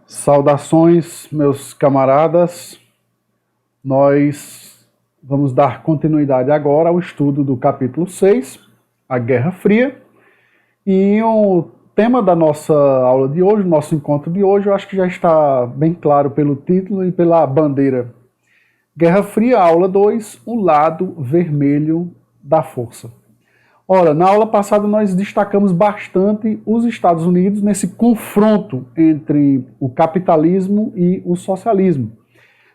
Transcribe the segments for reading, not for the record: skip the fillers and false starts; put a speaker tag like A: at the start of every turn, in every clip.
A: Saudações, meus camaradas. Nós vamos dar continuidade agora ao estudo do capítulo 6, a Guerra Fria. E o tema da nossa aula de hoje, nosso encontro de hoje, eu acho que já está bem claro pelo título e pela bandeira. Guerra Fria, aula 2, o lado vermelho da força. Ora, na aula passada nós destacamos bastante os Estados Unidos nesse confronto entre o capitalismo e o socialismo.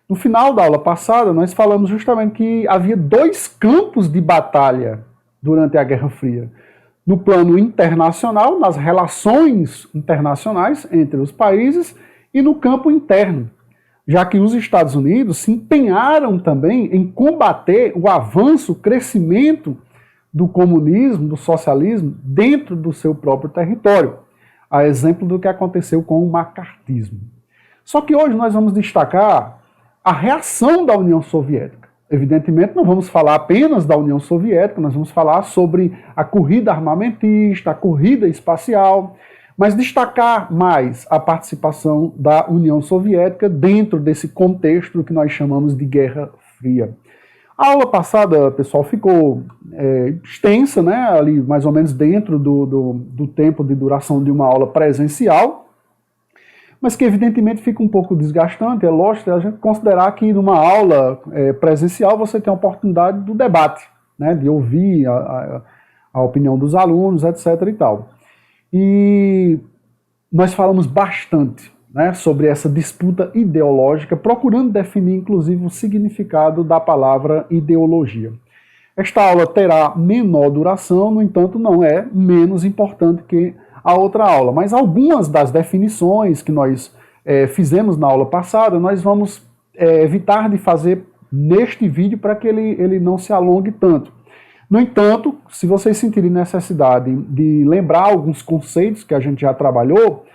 A: No final da aula passada, nós falamos justamente que havia dois campos de batalha durante a Guerra Fria. No plano internacional, nas relações internacionais entre os países, e no campo interno, já que os Estados Unidos se empenharam também em combater o avanço, o crescimento do comunismo, do socialismo, dentro do seu próprio território, a exemplo do que aconteceu com o macartismo. Só que hoje nós vamos destacar a reação da União Soviética. Evidentemente não vamos falar apenas da União Soviética, nós vamos falar sobre a corrida armamentista, a corrida espacial, mas destacar mais a participação da União Soviética dentro desse contexto que nós chamamos de Guerra Fria. A aula passada, pessoal, ficou extensa, né, ali mais ou menos dentro do tempo de duração de uma aula presencial, mas que evidentemente fica um pouco desgastante. É lógico a gente considerar que numa aula presencial você tem a oportunidade do debate, né, de ouvir a opinião dos alunos, etc. e tal. E nós falamos bastante, né, sobre essa disputa ideológica, procurando definir inclusive o significado da palavra ideologia. Esta aula terá menor duração, no entanto não é menos importante que a outra aula, mas algumas das definições que nós fizemos na aula passada, nós vamos evitar de fazer neste vídeo para que ele não se alongue tanto. No entanto, se vocês sentirem necessidade de lembrar alguns conceitos que a gente já trabalhou,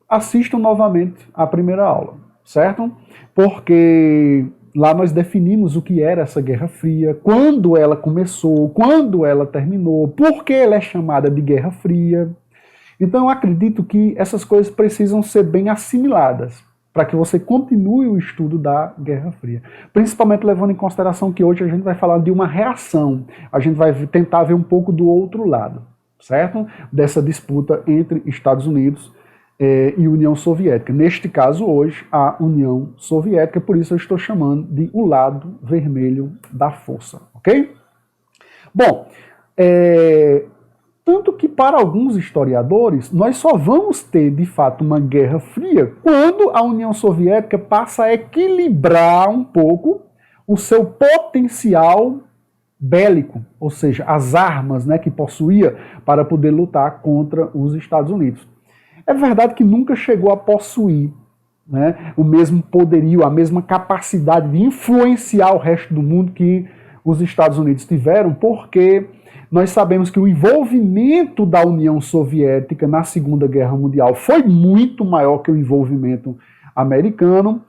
A: assistam novamente a primeira aula, certo? Porque lá nós definimos o que era essa Guerra Fria, quando ela começou, quando ela terminou, por que ela é chamada de Guerra Fria. Então eu acredito que essas coisas precisam ser bem assimiladas para que você continue o estudo da Guerra Fria. Principalmente levando em consideração que hoje a gente vai falar de uma reação, a gente vai tentar ver um pouco do outro lado, certo? Dessa disputa entre Estados Unidos e União Soviética. Neste caso, hoje, a União Soviética, por isso eu estou chamando de o lado vermelho da força, ok? Bom, tanto que para alguns historiadores, nós só vamos ter, de fato, uma Guerra Fria quando a União Soviética passa a equilibrar um pouco o seu potencial bélico, ou seja, as armas, né, que possuía para poder lutar contra os Estados Unidos. É verdade que nunca chegou a possuir, né, o mesmo poderio, a mesma capacidade de influenciar o resto do mundo que os Estados Unidos tiveram, porque nós sabemos que o envolvimento da União Soviética na Segunda Guerra Mundial foi muito maior que o envolvimento americano,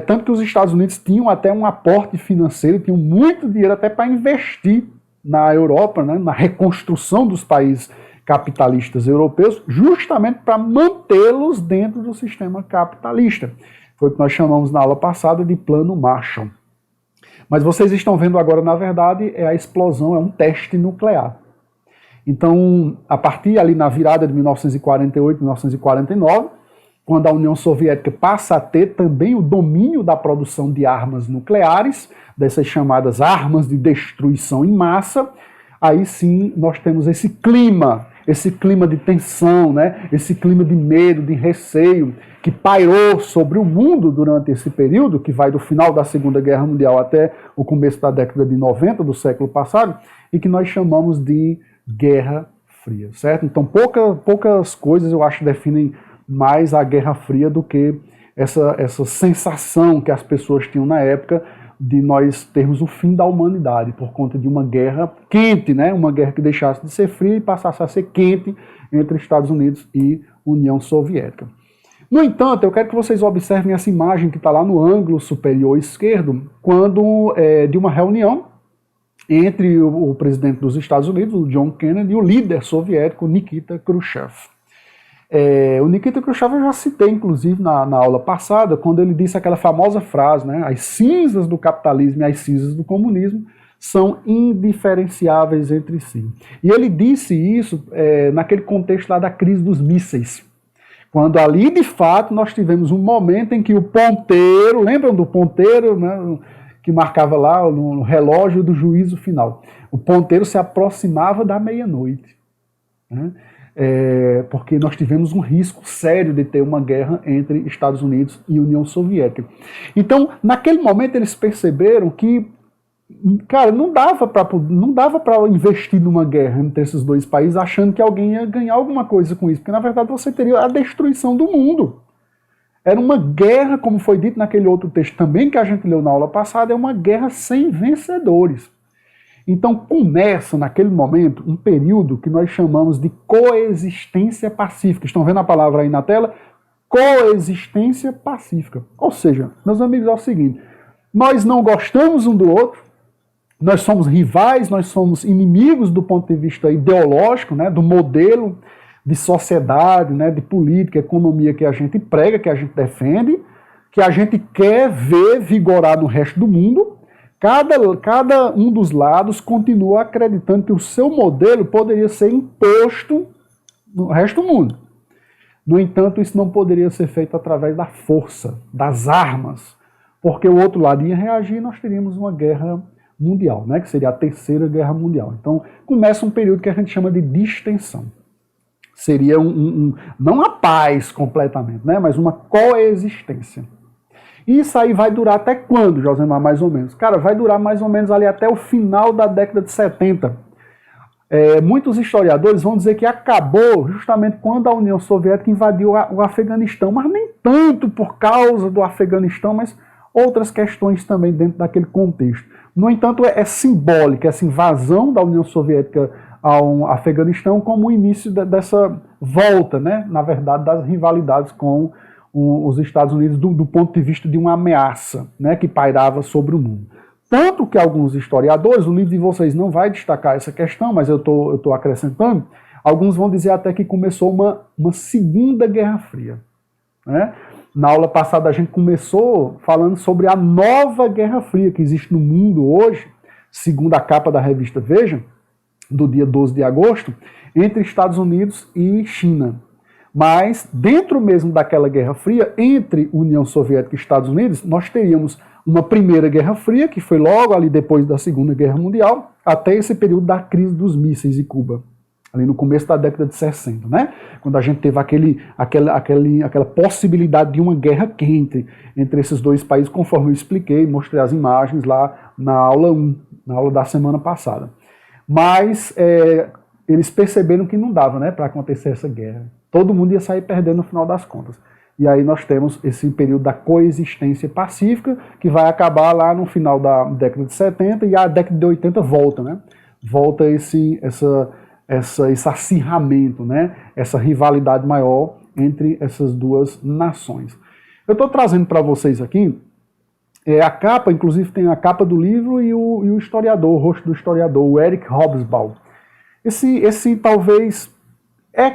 A: tanto que os Estados Unidos tinham até um aporte financeiro, tinham muito dinheiro até para investir na Europa, né, na reconstrução dos países capitalistas europeus, justamente para mantê-los dentro do sistema capitalista. Foi o que nós chamamos na aula passada de Plano Marshall. Mas vocês estão vendo agora, na verdade, é a explosão, é um teste nuclear. Então, a partir ali na virada de 1948, 1949, quando a União Soviética passa a ter também o domínio da produção de armas nucleares, dessas chamadas armas de destruição em massa, aí sim nós temos esse clima de tensão, né? Esse clima de medo, de receio, que pairou sobre o mundo durante esse período, que vai do final da Segunda Guerra Mundial até o começo da década de 90 do século passado, e que nós chamamos de Guerra Fria, certo? Então poucas coisas eu acho definem mais a Guerra Fria do que essa sensação que as pessoas tinham na época de nós termos o fim da humanidade por conta de uma guerra quente, né? Uma guerra que deixasse de ser fria e passasse a ser quente entre Estados Unidos e União Soviética. No entanto, eu quero que vocês observem essa imagem que está lá no ângulo superior esquerdo, quando de uma reunião entre o presidente dos Estados Unidos, o John Kennedy, e o líder soviético, Nikita Khrushchev. O Nikita Khrushchev eu já citei, inclusive, na aula passada, quando ele disse aquela famosa frase, né, as cinzas do capitalismo e as cinzas do comunismo são indiferenciáveis entre si. E ele disse isso naquele contexto lá da crise dos mísseis, quando ali, de fato, nós tivemos um momento em que o ponteiro, lembram do ponteiro, né, que marcava lá no relógio do juízo final, o ponteiro se aproximava da meia-noite, né? Porque nós tivemos um risco sério de ter uma guerra entre Estados Unidos e União Soviética. Então, naquele momento, eles perceberam que, cara, não dava para investir numa guerra entre esses dois países achando que alguém ia ganhar alguma coisa com isso, porque, na verdade, você teria a destruição do mundo. Era uma guerra, como foi dito naquele outro texto também que a gente leu na aula passada, é uma guerra sem vencedores. Então começa, naquele momento, um período que nós chamamos de coexistência pacífica. Estão vendo a palavra aí na tela? Coexistência pacífica. Ou seja, meus amigos, é o seguinte, nós não gostamos um do outro, nós somos rivais, nós somos inimigos do ponto de vista ideológico, né, do modelo de sociedade, né, de política, economia que a gente prega, que a gente defende, que a gente quer ver vigorar no resto do mundo. Cada um dos lados continua acreditando que o seu modelo poderia ser imposto no resto do mundo. No entanto, isso não poderia ser feito através da força, das armas, porque o outro lado ia reagir e nós teríamos uma guerra mundial, né, que seria a Terceira Guerra Mundial. Então, começa um período que a gente chama de distensão. Seria não a paz completamente, né, mas uma coexistência. Isso aí vai durar até quando, Josemar, mais ou menos? Cara, vai durar mais ou menos ali até o final da década de 70. Muitos historiadores vão dizer que acabou justamente quando a União Soviética invadiu o Afeganistão, mas nem tanto por causa do Afeganistão, mas outras questões também dentro daquele contexto. No entanto, é simbólica essa invasão da União Soviética ao Afeganistão como o início dessa volta, né, na verdade, das rivalidades com os Estados Unidos do ponto de vista de uma ameaça, né, que pairava sobre o mundo. Tanto que alguns historiadores, o livro de vocês não vai destacar essa questão, mas eu estou acrescentando, alguns vão dizer até que começou uma segunda Guerra Fria, né? Na aula passada a gente começou falando sobre a nova Guerra Fria que existe no mundo hoje, segundo a capa da revista Veja, do dia 12 de agosto, entre Estados Unidos e China. Mas, dentro mesmo daquela Guerra Fria, entre União Soviética e Estados Unidos, nós teríamos uma primeira Guerra Fria, que foi logo ali depois da Segunda Guerra Mundial, até esse período da crise dos mísseis em Cuba, ali no começo da década de 60, né? Quando a gente teve aquela possibilidade de uma guerra quente entre esses dois países, conforme eu expliquei, mostrei as imagens lá na aula 1, na aula da semana passada. Mas eles perceberam que não dava, né, para acontecer essa guerra. Todo mundo ia sair perdendo no final das contas. E aí nós temos esse período da coexistência pacífica, que vai acabar lá no final da década de 70, e a década de 80 volta, né? Volta esse acirramento, né? Essa rivalidade maior entre essas duas nações. Eu estou trazendo para vocês aqui a capa, inclusive tem a capa do livro e o historiador, o rosto do historiador, o Eric Hobsbawm. Esse talvez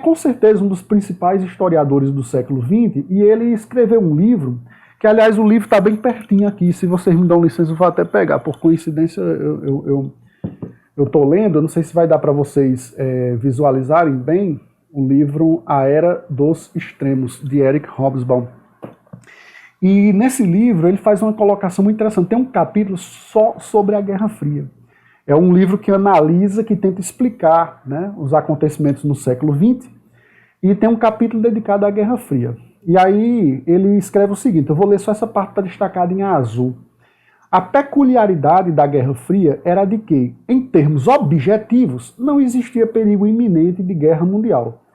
A: com certeza um dos principais historiadores do século XX, e ele escreveu um livro, que aliás o livro está bem pertinho aqui, se vocês me dão licença eu vou até pegar, por coincidência eu estou lendo, eu não sei se vai dar para vocês visualizarem bem, o livro A Era dos Extremos, de Eric Hobsbawm. E nesse livro ele faz uma colocação muito interessante, tem um capítulo só sobre a Guerra Fria. É um livro que analisa, que tenta explicar, né, os acontecimentos no século XX, e tem um capítulo dedicado à Guerra Fria. E aí ele escreve o seguinte, eu vou ler só essa parte que está destacada em azul. A peculiaridade da Guerra Fria era de que, em termos objetivos, não existia perigo iminente de guerra mundial.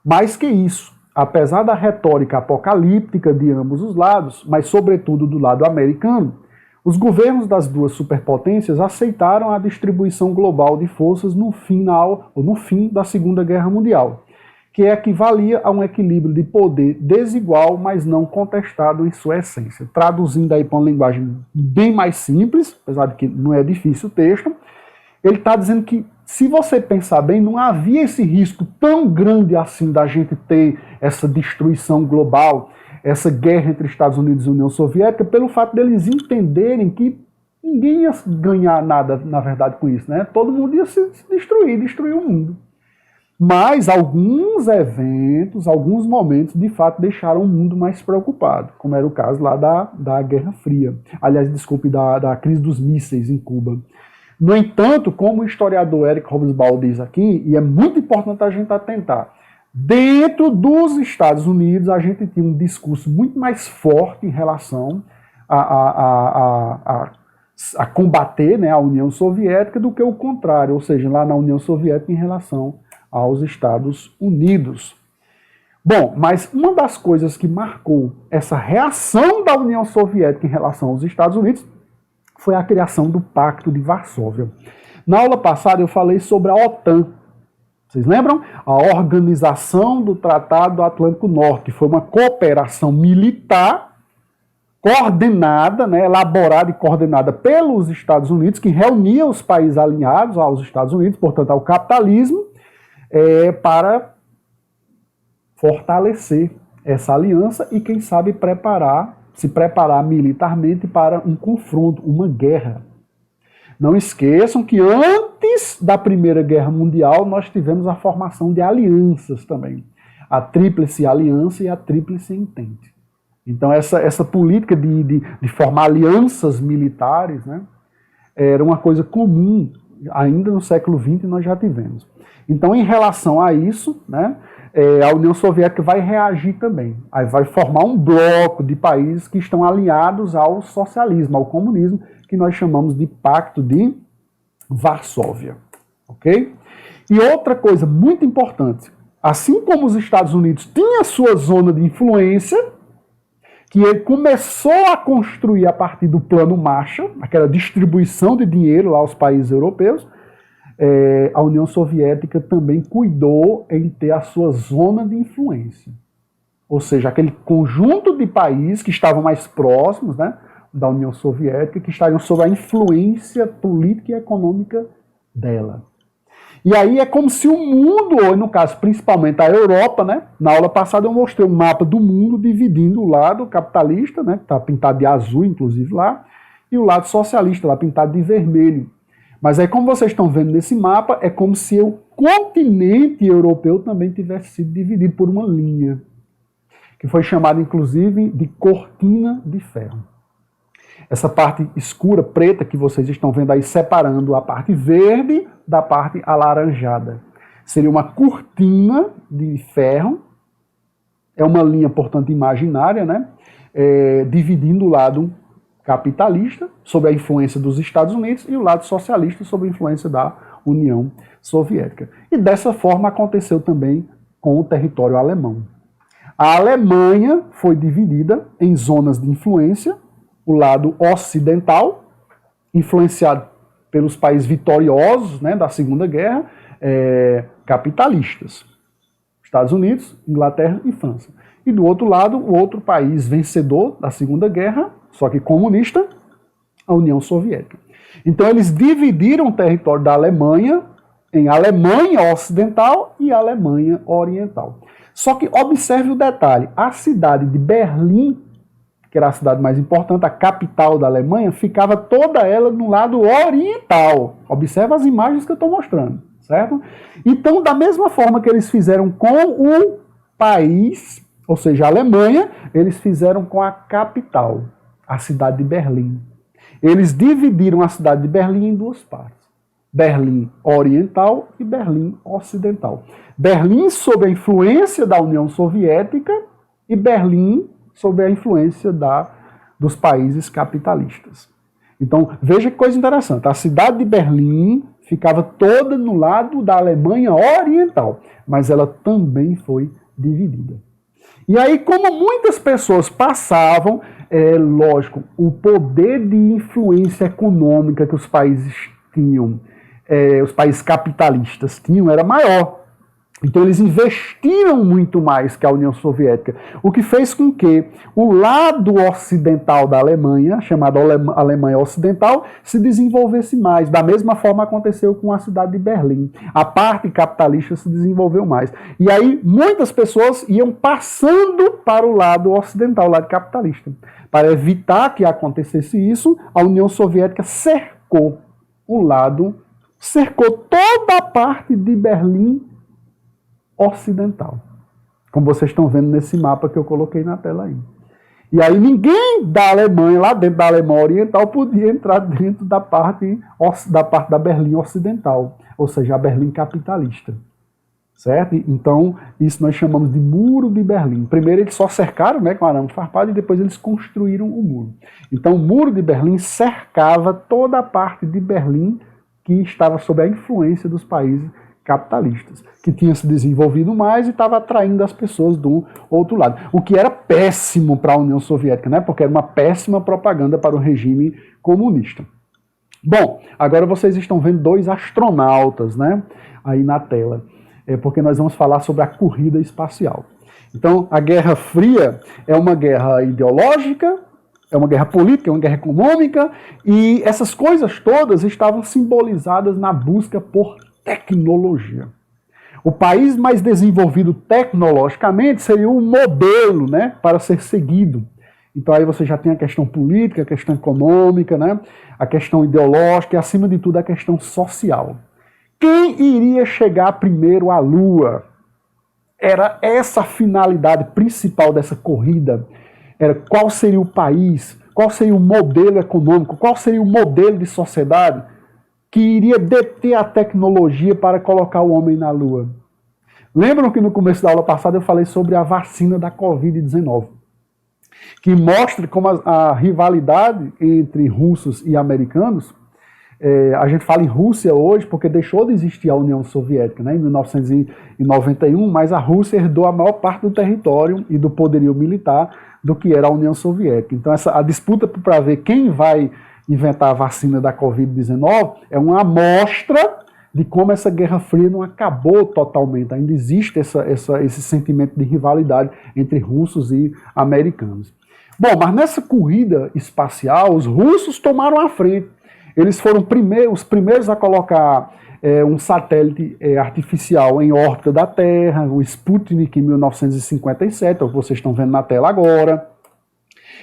A: Mais que isso, apesar da retórica apocalíptica de ambos os lados, mas sobretudo do lado americano, os governos das duas superpotências aceitaram a distribuição global de forças no fim da Segunda Guerra Mundial, que equivalia a um equilíbrio de poder desigual, mas não contestado em sua essência. Traduzindo aí para uma linguagem bem mais simples, apesar de que não é difícil o texto, ele está dizendo que se você pensar bem, não havia esse risco tão grande assim da gente ter essa destruição global, essa guerra entre Estados Unidos e União Soviética, pelo fato deles entenderem que ninguém ia ganhar nada, na verdade, com isso, né? Todo mundo ia se destruir o mundo. Mas alguns eventos, alguns momentos, de fato, deixaram o mundo mais preocupado, como era o caso lá da Guerra Fria. Aliás, desculpe, da crise dos mísseis em Cuba. No entanto, como o historiador Eric Hobsbawm diz aqui, e é muito importante a gente atentar, dentro dos Estados Unidos a gente tinha um discurso muito mais forte em relação a combater, né, a União Soviética do que o contrário, ou seja, lá na União Soviética em relação aos Estados Unidos. Bom, mas uma das coisas que marcou essa reação da União Soviética em relação aos Estados Unidos foi a criação do Pacto de Varsóvia. Na aula passada eu falei sobre a OTAN. Vocês lembram? A Organização do Tratado do Atlântico Norte, que foi uma cooperação militar coordenada, né, elaborada e coordenada pelos Estados Unidos, que reunia os países alinhados aos Estados Unidos, portanto ao capitalismo, para fortalecer essa aliança e, quem sabe, se preparar militarmente para um confronto, uma guerra. Não esqueçam que antes da Primeira Guerra Mundial nós tivemos a formação de alianças também. A Tríplice Aliança e a Tríplice Entente. Então essa política de formar alianças militares, né, era uma coisa comum, ainda no século XX nós já tivemos. Então, em relação a isso, né, a União Soviética vai reagir também. Aí vai formar um bloco de países que estão alinhados ao socialismo, ao comunismo, que nós chamamos de Pacto de Varsóvia. Ok? E outra coisa muito importante, assim como os Estados Unidos tinham a sua zona de influência, que ele começou a construir a partir do Plano Marshall, aquela distribuição de dinheiro lá aos países europeus, a União Soviética também cuidou em ter a sua zona de influência. Ou seja, aquele conjunto de países que estavam mais próximos, né, da União Soviética, que estariam sob a influência política e econômica dela. E aí é como se o mundo, ou no caso principalmente a Europa, né, na aula passada eu mostrei um mapa do mundo dividindo o lado capitalista, né, que está pintado de azul inclusive lá, e o lado socialista, lá pintado de vermelho. Mas aí, como vocês estão vendo nesse mapa, é como se o continente europeu também tivesse sido dividido por uma linha, que foi chamada, inclusive, de cortina de ferro. Essa parte escura, preta, que vocês estão vendo aí, separando a parte verde da parte alaranjada. Seria uma cortina de ferro, é uma linha, portanto, imaginária, né? Dividindo o lado capitalista, sob a influência dos Estados Unidos, e o lado socialista, sob a influência da União Soviética. E dessa forma aconteceu também com o território alemão. A Alemanha foi dividida em zonas de influência, o lado ocidental, influenciado pelos países vitoriosos, né, da Segunda Guerra, capitalistas. Estados Unidos, Inglaterra e França. E do outro lado, o outro país vencedor da Segunda Guerra, só que comunista, a União Soviética. Então eles dividiram o território da Alemanha em Alemanha Ocidental e Alemanha Oriental. Só que observe o detalhe, a cidade de Berlim, que era a cidade mais importante, a capital da Alemanha, ficava toda ela no lado oriental. Observe as imagens que eu estou mostrando, certo? Então, da mesma forma que eles fizeram com o país, ou seja, a Alemanha, eles fizeram com a capital, a cidade de Berlim. Eles dividiram a cidade de Berlim em duas partes. Berlim Oriental e Berlim Ocidental. Berlim sob a influência da União Soviética e Berlim sob a influência dos países capitalistas. Então, veja que coisa interessante. A cidade de Berlim ficava toda no lado da Alemanha Oriental, mas ela também foi dividida. E aí, como muitas pessoas passavam, lógico, o poder de influência econômica que os países tinham, os países capitalistas tinham, era maior. Então eles investiram muito mais que a União Soviética, o que fez com que o lado ocidental da Alemanha, chamado Alemanha Ocidental, se desenvolvesse mais. Da mesma forma aconteceu com a cidade de Berlim. A parte capitalista se desenvolveu mais. E aí muitas pessoas iam passando para o lado ocidental, o lado capitalista. Para evitar que acontecesse isso, a União Soviética cercou toda a parte de Berlim ocidental, como vocês estão vendo nesse mapa que eu coloquei na tela aí. E aí ninguém da Alemanha, lá dentro da Alemanha Oriental, podia entrar dentro da parte da Berlim Ocidental, ou seja, a Berlim capitalista. Certo? Então, isso nós chamamos de Muro de Berlim. Primeiro eles só cercaram, né, com arame farpado, e depois eles construíram o muro. Então, o Muro de Berlim cercava toda a parte de Berlim que estava sob a influência dos países capitalistas, que tinha se desenvolvido mais e estava atraindo as pessoas do outro lado. O que era péssimo para a União Soviética, né? Porque era uma péssima propaganda para o regime comunista. Bom, agora vocês estão vendo dois astronautas, né, aí na tela, porque nós vamos falar sobre a corrida espacial. Então, a Guerra Fria é uma guerra ideológica, é uma guerra política, é uma guerra econômica, e essas coisas todas estavam simbolizadas na busca por tecnologia. O país mais desenvolvido tecnologicamente seria um modelo, né, para ser seguido. Então aí você já tem a questão política, a questão econômica, né, a questão ideológica e, acima de tudo, a questão social. Quem iria chegar primeiro à Lua? Era essa a finalidade principal dessa corrida. Era qual seria o país, qual seria o modelo econômico, qual seria o modelo de sociedade que iria deter a tecnologia para colocar o homem na Lua. Lembram que no começo da aula passada eu falei sobre a vacina da Covid-19, que mostra como a rivalidade entre russos e americanos, a gente fala em Rússia hoje porque deixou de existir a União Soviética, né, em 1991, mas a Rússia herdou a maior parte do território e do poderio militar do que era a União Soviética. Então a disputa para ver quem vai inventar a vacina da Covid-19 é uma amostra de como essa Guerra Fria não acabou totalmente. Ainda existe esse sentimento de rivalidade entre russos e americanos. Bom, mas nessa corrida espacial, os russos tomaram a frente. Eles foram os primeiros a colocar um satélite artificial em órbita da Terra, o Sputnik em 1957, é o que vocês estão vendo na tela agora.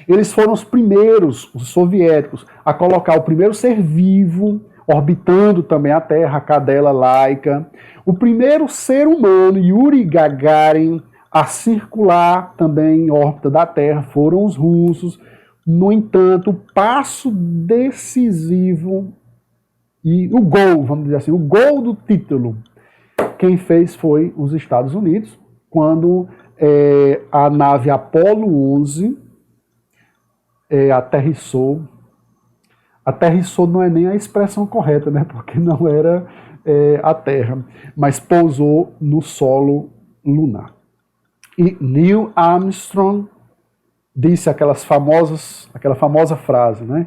A: Eles foram os primeiros, os soviéticos, a colocar o primeiro ser vivo, orbitando também a Terra, a cadela Laika. O primeiro ser humano, Yuri Gagarin, a circular também em órbita da Terra, foram os russos. No entanto, o passo decisivo e o gol, vamos dizer assim, o gol do título, quem fez foi os Estados Unidos, quando a nave Apollo 11 aterrissou. Aterrissou não é nem a expressão correta, né? Porque não era a Terra, mas pousou no solo lunar. E Neil Armstrong disse aquela famosa frase, né?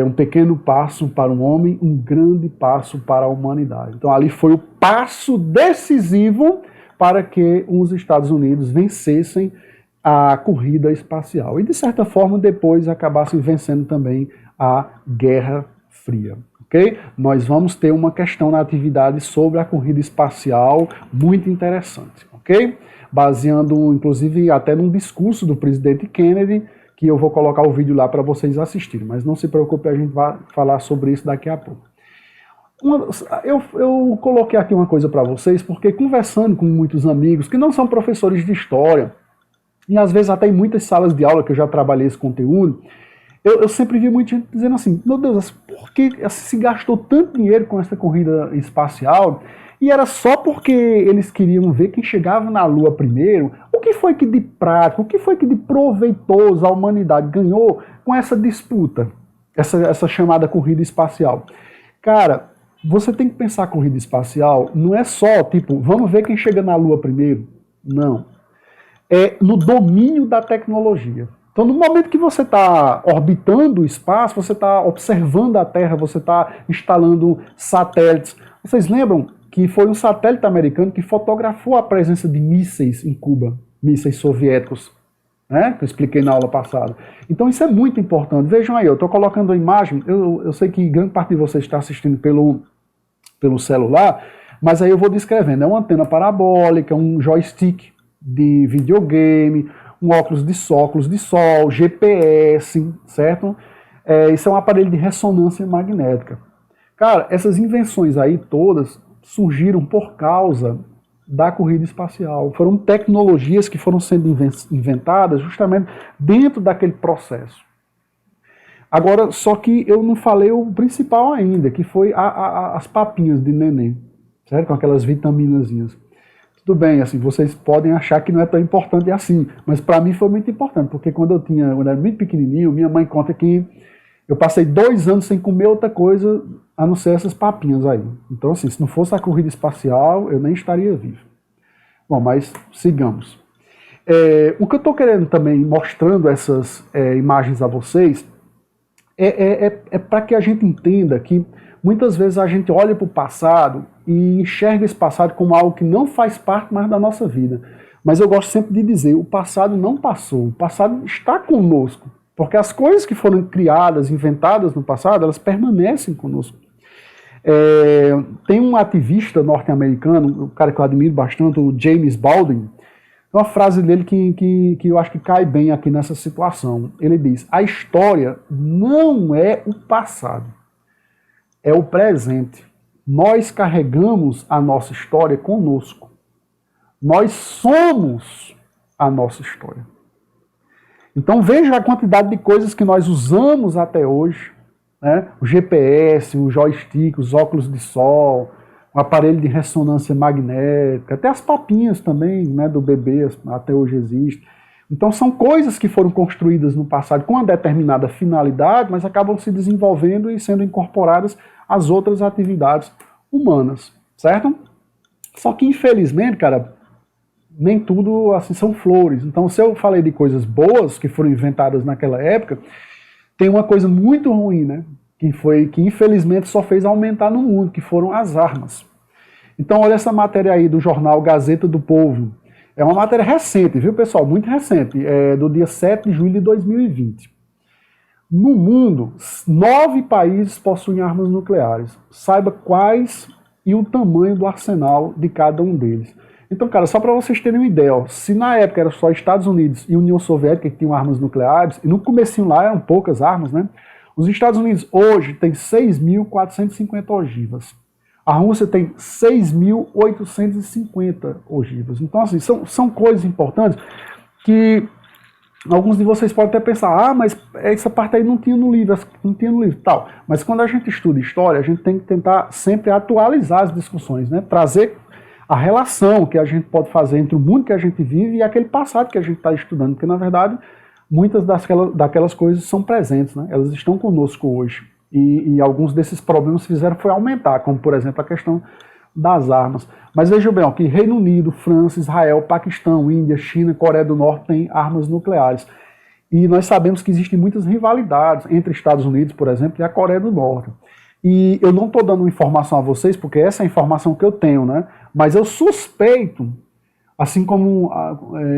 A: Um pequeno passo para um homem, um grande passo para a humanidade. Então ali foi o passo decisivo para que os Estados Unidos vencessem a corrida espacial. E de certa forma depois acabassem vencendo também a Guerra Fria. Okay? Nós vamos ter uma questão na atividade sobre a corrida espacial muito interessante. Ok? Baseando, inclusive, até num discurso do presidente Kennedy, que eu vou colocar o vídeo lá para vocês assistirem. Mas não se preocupe, a gente vai falar sobre isso daqui a pouco. Eu coloquei aqui uma coisa para vocês, porque conversando com muitos amigos que não são professores de história, e às vezes até em muitas salas de aula que eu já trabalhei esse conteúdo, eu sempre vi muita gente dizendo assim, meu Deus, por que se gastou tanto dinheiro com essa corrida espacial? E era só porque eles queriam ver quem chegava na Lua primeiro. O que foi que de prático, o que foi que de proveitoso a humanidade ganhou com essa disputa, essa chamada corrida espacial? Cara, você tem que pensar a corrida espacial, não é só tipo, vamos ver quem chega na Lua primeiro. Não. É no domínio da tecnologia. Então, no momento que você está orbitando o espaço, você está observando a Terra, você está instalando satélites. Vocês lembram que foi um satélite americano que fotografou a presença de mísseis em Cuba, mísseis soviéticos, né, que eu expliquei na aula passada. Então isso é muito importante. Vejam aí, eu estou colocando a imagem, eu sei que grande parte de vocês está assistindo pelo celular, mas aí eu vou descrevendo. É uma antena parabólica, um joystick de videogame, um óculos de sol, GPS, certo? Isso é um aparelho de ressonância magnética. Cara, essas invenções aí todas surgiram por causa da corrida espacial. Foram tecnologias que foram sendo inventadas justamente dentro daquele processo. Agora, só que eu não falei o principal ainda, que foi as papinhas de neném, certo? Com aquelas vitaminazinhas. Tudo bem, assim, vocês podem achar que não é tão importante assim, mas para mim foi muito importante, porque quando eu era muito pequenininho, minha mãe conta que eu passei 2 anos sem comer outra coisa a não ser essas papinhas aí. Então, assim, se não fosse a corrida espacial, eu nem estaria vivo. Bom, mas sigamos. O que eu estou querendo também, mostrando essas imagens a vocês, é para que a gente entenda que muitas vezes a gente olha para o passado e enxerga esse passado como algo que não faz parte mais da nossa vida. Mas eu gosto sempre de dizer, o passado não passou, o passado está conosco. Porque as coisas que foram criadas, inventadas no passado, elas permanecem conosco. Tem um ativista norte-americano, um cara que eu admiro bastante, o James Baldwin, uma frase dele que eu acho que cai bem aqui nessa situação. Ele diz, a história não é o passado, é o presente. Nós carregamos a nossa história conosco. Nós somos a nossa história. Então veja a quantidade de coisas que nós usamos até hoje, né? O GPS, o joystick, os óculos de sol, o aparelho de ressonância magnética, até as papinhas também, né, do bebê, até hoje existe. Então são coisas que foram construídas no passado com uma determinada finalidade, mas acabam se desenvolvendo e sendo incorporadas às outras atividades humanas, certo? Só que infelizmente, cara, nem tudo assim são flores. Então, se eu falei de coisas boas que foram inventadas naquela época, tem uma coisa muito ruim, né? Que infelizmente só fez aumentar no mundo, que foram as armas. Então, olha essa matéria aí do jornal Gazeta do Povo. É uma matéria recente, viu, pessoal? Muito recente. É do dia 7 de julho de 2020. No mundo, 9 países possuem armas nucleares. Saiba quais e o tamanho do arsenal de cada um deles. Então, cara, só para vocês terem uma ideia, ó, se na época era só Estados Unidos e União Soviética que tinham armas nucleares, e no comecinho lá eram poucas armas, né? Os Estados Unidos hoje têm 6.450 ogivas. A Rússia tem 6.850 ogivas. Então, assim, são coisas importantes que alguns de vocês podem até pensar, mas essa parte aí não tinha no livro, tal. Mas quando a gente estuda história, a gente tem que tentar sempre atualizar as discussões, né? Trazer a relação que a gente pode fazer entre o mundo que a gente vive e aquele passado que a gente está estudando, porque na verdade muitas daquelas coisas são presentes, né? Elas estão conosco hoje e alguns desses problemas fizeram foi aumentar, como por exemplo a questão das armas. Mas vejam bem, ó, que Reino Unido, França, Israel, Paquistão, Índia, China, Coreia do Norte têm armas nucleares. E nós sabemos que existem muitas rivalidades entre Estados Unidos, por exemplo, e a Coreia do Norte. E eu não estou dando informação a vocês, porque essa é a informação que eu tenho, né? Mas eu suspeito, assim como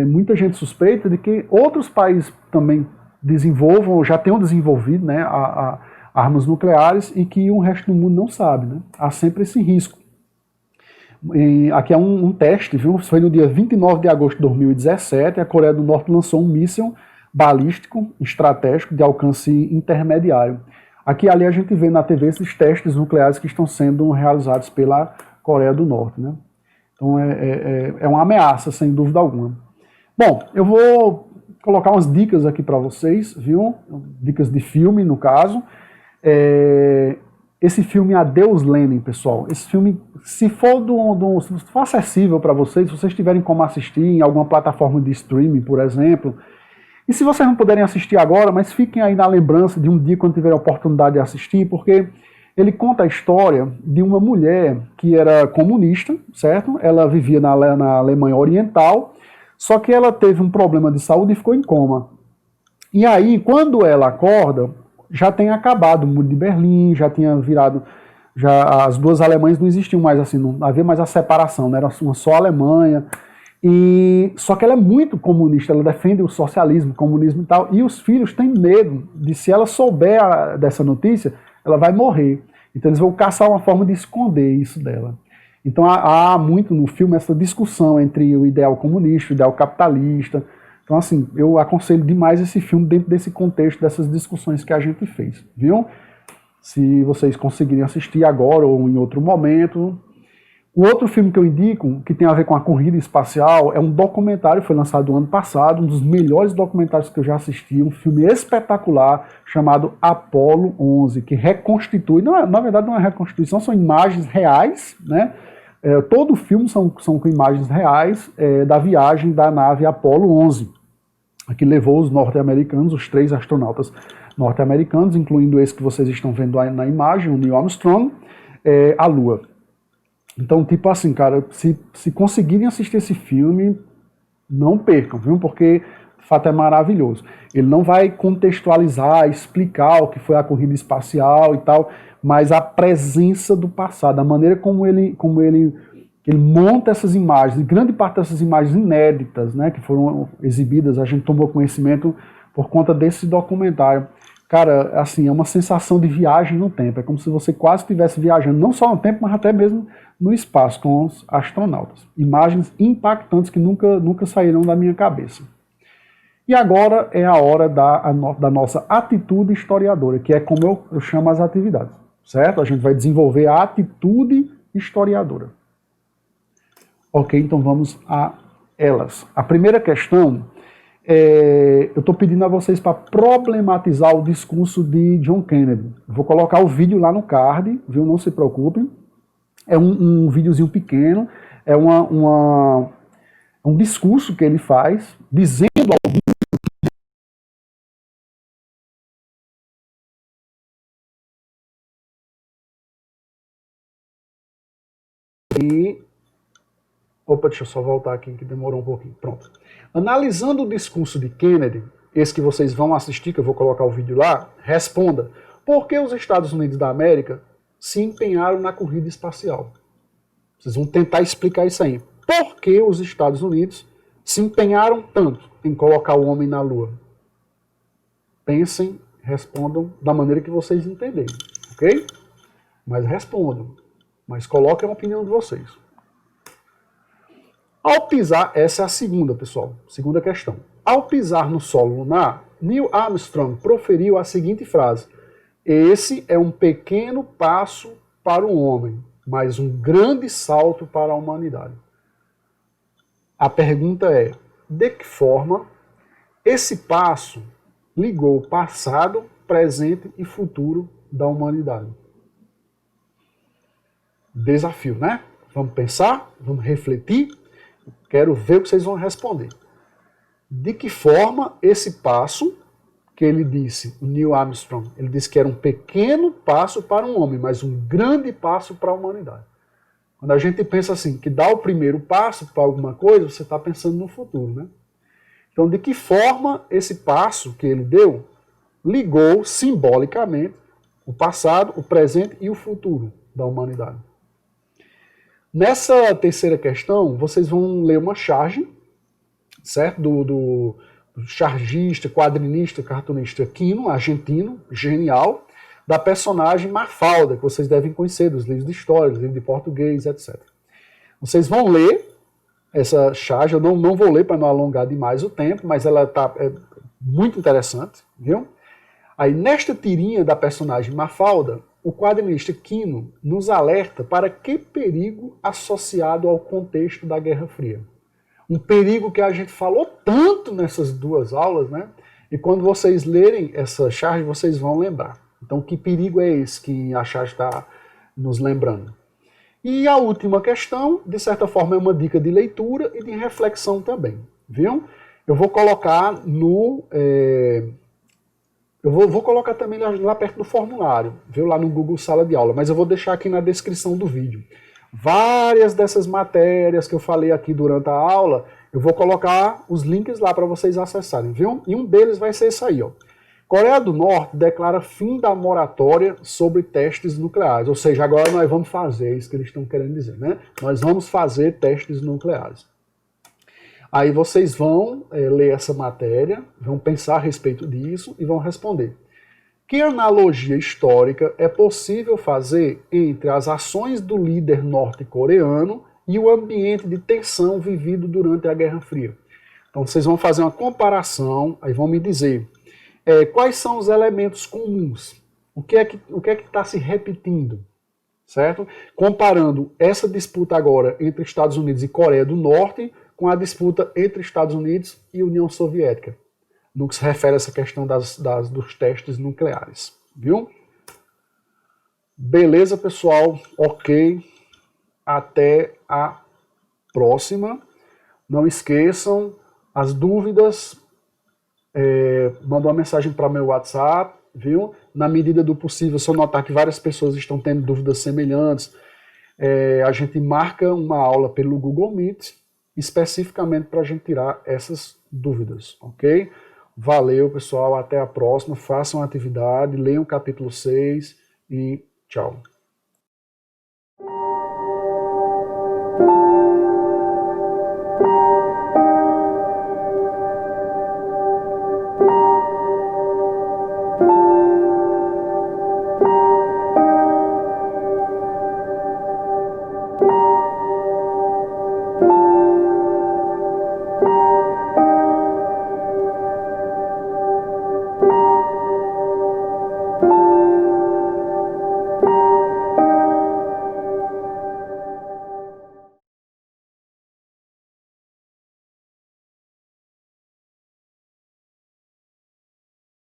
A: muita gente suspeita, de que outros países também desenvolvam, ou já tenham desenvolvido, né, armas nucleares e que o resto do mundo não sabe, né? Há sempre esse risco. E aqui é um teste, viu? Foi no dia 29 de agosto de 2017, a Coreia do Norte lançou um míssil balístico estratégico de alcance intermediário. Aqui ali a gente vê na TV esses testes nucleares que estão sendo realizados pela Coreia do Norte, né? Então é uma ameaça, sem dúvida alguma. Bom, eu vou colocar umas dicas aqui para vocês, viu? Dicas de filme, no caso. Esse filme Adeus Lenin, pessoal. Esse filme, se for acessível para vocês, se vocês tiverem como assistir em alguma plataforma de streaming, por exemplo. E se vocês não puderem assistir agora, mas fiquem aí na lembrança de um dia quando tiverem a oportunidade de assistir, porque ele conta a história de uma mulher que era comunista, certo? Ela vivia na Alemanha Oriental, só que ela teve um problema de saúde e ficou em coma. E aí, quando ela acorda, já tem acabado o Muro de Berlim, já tinha virado Já as duas Alemanhas não existiam mais assim, não havia mais a separação, né? Era uma só Alemanha. E só que ela é muito comunista, ela defende o socialismo, o comunismo e tal, e os filhos têm medo de, se ela souber dessa notícia, ela vai morrer. Então eles vão caçar uma forma de esconder isso dela. Então há muito no filme essa discussão entre o ideal comunista, o ideal capitalista. Então assim, eu aconselho demais esse filme dentro desse contexto, dessas discussões que a gente fez, viu? Se vocês conseguirem assistir agora ou em outro momento. O outro filme que eu indico, que tem a ver com a corrida espacial, é um documentário, foi lançado no ano passado, um dos melhores documentários que eu já assisti, um filme espetacular chamado Apollo 11, que reconstitui, não é, na verdade não é reconstituição, são imagens reais, né? Todo o filme são com imagens reais da viagem da nave Apollo 11, que levou os norte-americanos, os 3 astronautas norte-americanos, incluindo esse que vocês estão vendo aí na imagem, o Neil Armstrong, à Lua. Então, tipo assim, cara, se conseguirem assistir esse filme, não percam, viu? Porque, de fato, é maravilhoso. Ele não vai contextualizar, explicar o que foi a corrida espacial e tal, mas a presença do passado, a maneira como ele monta essas imagens, grande parte dessas imagens inéditas, né, que foram exibidas, a gente tomou conhecimento por conta desse documentário. Cara, assim, é uma sensação de viagem no tempo. É como se você quase estivesse viajando, não só no tempo, mas até mesmo no espaço com os astronautas. Imagens impactantes que nunca saíram da minha cabeça. E agora é a hora da nossa atitude historiadora, que é como eu chamo as atividades, certo? A gente vai desenvolver a atitude historiadora. Ok, então vamos a elas. A primeira questão... eu estou pedindo a vocês para problematizar o discurso de John Kennedy. Eu vou colocar o vídeo lá no card, viu? Não se preocupem. É um videozinho pequeno, é um discurso que ele faz, dizendo ao e... Opa, deixa eu só voltar aqui que demorou um pouquinho. Pronto. Analisando o discurso de Kennedy, esse que vocês vão assistir, que eu vou colocar o vídeo lá, responda: por que os Estados Unidos da América se empenharam na corrida espacial? Vocês vão tentar explicar isso aí. Por que os Estados Unidos se empenharam tanto em colocar o homem na Lua? Pensem, respondam da maneira que vocês entenderem, ok? Mas respondam. Mas coloquem a opinião de vocês. Ao pisar, essa é a segunda, pessoal, segunda questão. Ao pisar no solo lunar, Neil Armstrong proferiu a seguinte frase: esse é um pequeno passo para o homem, mas um grande salto para a humanidade. A pergunta é: de que forma esse passo ligou o passado, presente e futuro da humanidade? Desafio, né? Vamos pensar, vamos refletir. Quero ver o que vocês vão responder. De que forma esse passo, que ele disse, o Neil Armstrong, ele disse que era um pequeno passo para um homem, mas um grande passo para a humanidade. Quando a gente pensa assim, que dá o primeiro passo para alguma coisa, você está pensando no futuro, né? Então, de que forma esse passo que ele deu ligou simbolicamente o passado, o presente e o futuro da humanidade? Nessa terceira questão, vocês vão ler uma charge, certo? Do chargista, quadrinista, cartunista Quino, argentino, genial, da personagem Mafalda, que vocês devem conhecer dos livros de história, dos livros de português, etc. Vocês vão ler essa charge, eu não vou ler para não alongar demais o tempo, mas ela é muito interessante, viu? Aí, nesta tirinha da personagem Mafalda, o quadrinista Quino nos alerta para que perigo associado ao contexto da Guerra Fria. Um perigo que a gente falou tanto nessas duas aulas, né? E quando vocês lerem essa charge, vocês vão lembrar. Então, que perigo é esse que a charge está nos lembrando? E a última questão, de certa forma, é uma dica de leitura e de reflexão também, viu? Eu vou colocar no... Eu vou colocar também lá perto do formulário, viu? Lá no Google Sala de Aula, mas eu vou deixar aqui na descrição do vídeo. Várias dessas matérias que eu falei aqui durante a aula, eu vou colocar os links lá para vocês acessarem, viu? E um deles vai ser esse aí, ó. Coreia do Norte declara fim da moratória sobre testes nucleares, ou seja, agora nós vamos fazer, é isso que eles estão querendo dizer, né? Nós vamos fazer testes nucleares. Aí vocês vão ler essa matéria, vão pensar a respeito disso e vão responder. Que analogia histórica é possível fazer entre as ações do líder norte-coreano e o ambiente de tensão vivido durante a Guerra Fria? Então vocês vão fazer uma comparação, aí vão me dizer quais são os elementos comuns, o que é que está se repetindo, certo? Comparando essa disputa agora entre Estados Unidos e Coreia do Norte com a disputa entre Estados Unidos e União Soviética, no que se refere a essa questão dos testes nucleares, viu? Beleza, pessoal? Ok. Até a próxima. Não esqueçam, as dúvidas, manda uma mensagem para meu WhatsApp, viu? Na medida do possível, se eu notar que várias pessoas estão tendo dúvidas semelhantes, a gente marca uma aula pelo Google Meet, especificamente para a gente tirar essas dúvidas, ok? Valeu, pessoal, até a próxima, façam a atividade, leiam o capítulo 6 e tchau.